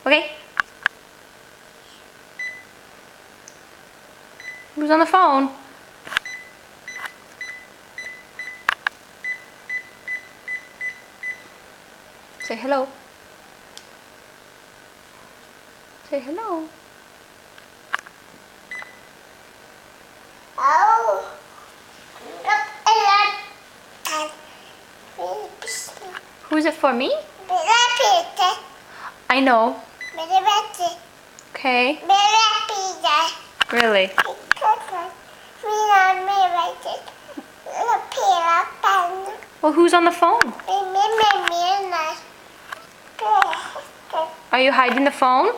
Okay? Who's on the phone? Say hello. Say hello. Oh. Who's it for, me? I know. Okay. Really? Well, who's on the phone? Are you hiding the phone?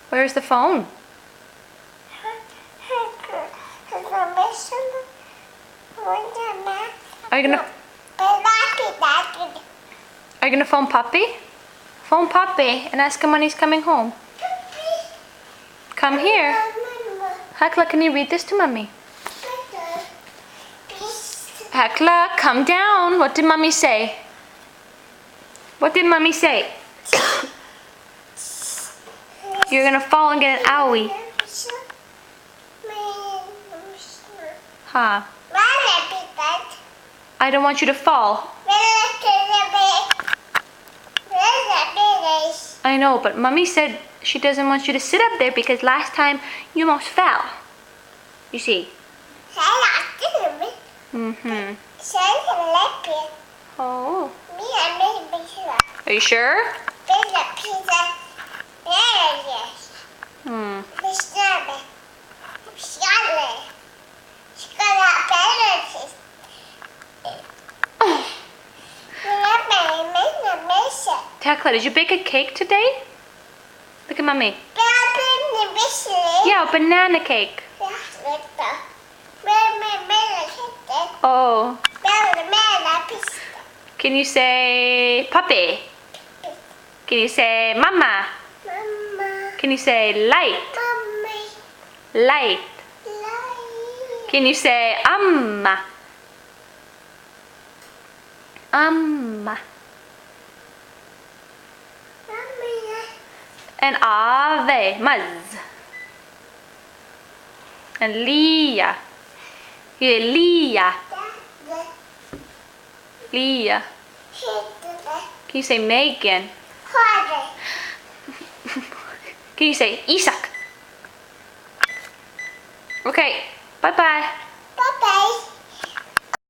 Where's the phone? Are you gonna phone Puppy? Phone Puppy and ask him when he's coming home. Come here. Hekla, can you read this to Mommy? Hekla, come down. What did Mommy say? What did Mommy say? You're gonna fall and get an owie. Huh? I don't want you to fall. I know, but Mommy said she doesn't want you to sit up there because last time you almost fell. You see? Mm-hmm. Oh. Are you sure? Hmm. Tekla, did you bake a cake today? Look at Mommy. Yeah, a banana cake. Oh. Can you say puppy? Can you say mama? Can you say light? Light. Can you say amma? Amma. And ave, muz. And Leah. Yeah, Leah. Leah. Can you say Megan? Can you say Isaac? Okay, bye-bye.